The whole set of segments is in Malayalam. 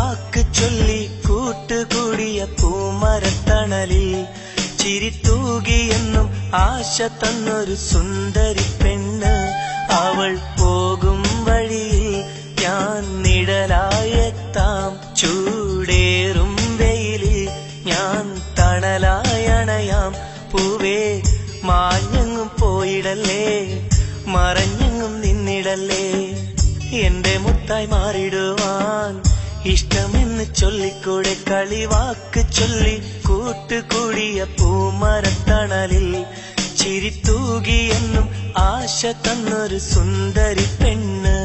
കളിവാക്ക് ചൊല്ലി കൂട്ടുകൂടിയ പൂമരത്തണലിൽ ചിരിത്തൂകിയെന്നും ആശ തന്നൊരു സുന്ദരി പെണ്ണ്. അവൾ പോകും വഴിയിൽ ഞാൻ നിഴലായെത്താം, ചൂടേറും വെയിലിൽ ഞാൻ തണലായണയാം. പൂവേ മാഞ്ഞെങ്ങും പോയിടല്ലേ, മറഞ്ഞെങ്ങും നിന്നിടല്ലേ, എന്റെ മുത്തായി മാറിടുവാൻ ഇഷ്ടമെന്ന് ചൊല്ലിക്കൂടെ. കളിവാക്ക് ചൊല്ലി കൂട്ടുകൂടിയ പൂമരത്തണലിൽ ചിരിത്തൂകിയെന്നും ആശ തന്നൊരു സുന്ദരി പെണ്ണ്.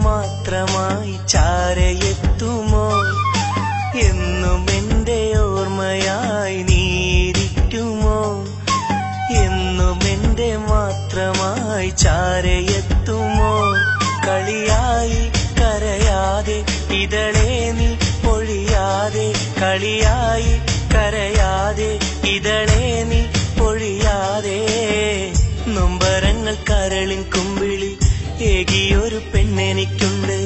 മാത്രമായി ചാരയെത്തുമോ, എന്നും എന്റെ ഓർമ്മയായി നീരിക്കുമോ, എന്നും എന്റെ മാത്രമായി ചാരയെത്തുമോ. കളിയായി കരയാതെ ഇതളേ നീ പൊഴിയാതെ, കളിയായി കരയാതെ ഇതളേ നീ പൊഴിയാതെ. നൊമ്പരങ്ങൾ കരളിൻ കുമ്പിളി ഏകിയൊരു പെണ്ണെനിക്കുണ്ട്,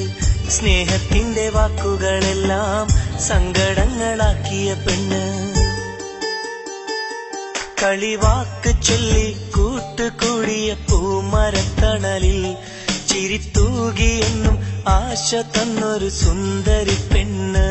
സ്നേഹത്തിന്റെ വാക്കുകളെല്ലാം സങ്കടങ്ങളാക്കിയ പെണ്ണ്. കളിവാക്ക് ചൊല്ലി കൂട്ടുകൂടിയ പൂമരത്തണലിൽ ചിരിത്തൂകിയെന്നും ആശ തന്നൊരു സുന്ദരി പെണ്ണ്.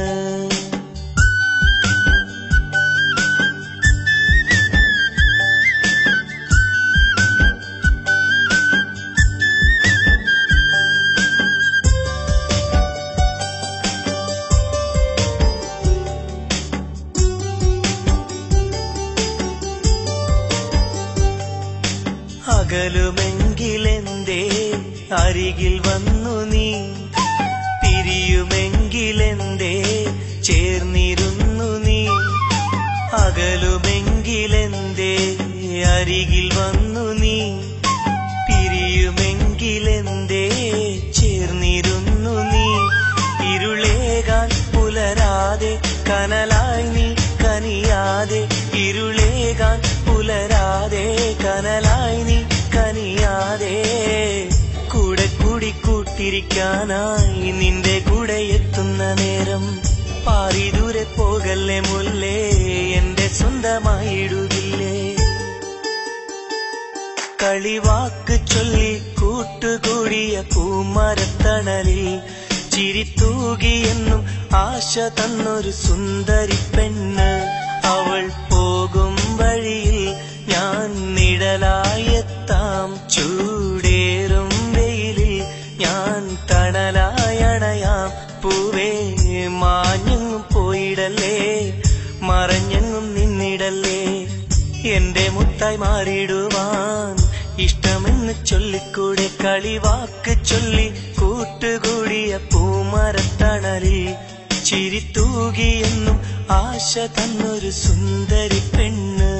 അകലുമെങ്കിലെന്തേ അരികിൽ വന്നു നീ, പിരിയുമെങ്കിലെന്തേ ചേർന്നിരുന്നു നീ. അകലുമെങ്കിലെന്തേ അരികിൽ വന്നു നീ, പിരിയുമെങ്കിലെന്തേ ചേർന്നിരുന്നു നീ. ഇരുളേകാൻ പുലരാതെ കനലായി നീ കനിയാതെ, ഇരുളേകാൻ പുലരാതെ കനലായി നീ കനിയാതെ. കൂടെ കൂടി കൂട്ടിരിക്കാനായി നിന്റെ കൂടെ എത്തുന്ന നേരം പാറി ദൂരെ പോകല്ലേ മുല്ലേ, എന്റെ സ്വന്തമായിടുകില്ലേ. കളിവാക്ക് ചൊല്ലി കൂട്ടുകൂടിയ പൂമരത്തണലിൽ ചിരിത്തൂകിയെന്നും ആശ തന്നൊരു സുന്ദരി പെണ്ണ്. അവൾ പോകും വഴിയിൽ ഞാൻ നിഴലായെത്താം, ചൂടേറും വെയിലിൽ ഞാൻ തണലായണയാം. പൂവേ മാഞ്ഞെങ്ങും പോയിടല്ലേ, മറഞ്ഞെങ്ങും നിന്നിടല്ലേ, എന്റെ മുത്തായി മാറിടുവാൻ ഇഷ്ടമെന്ന് ചൊല്ലിക്കൂടെ. കളിവാക്ക് ചൊല്ലി കൂട്ടുകൂടിയ പൂമരത്തണലിൽ ചിരിത്തൂകിയെന്നും ആശ തന്നൊരു സുന്ദരി പെണ്ണ്.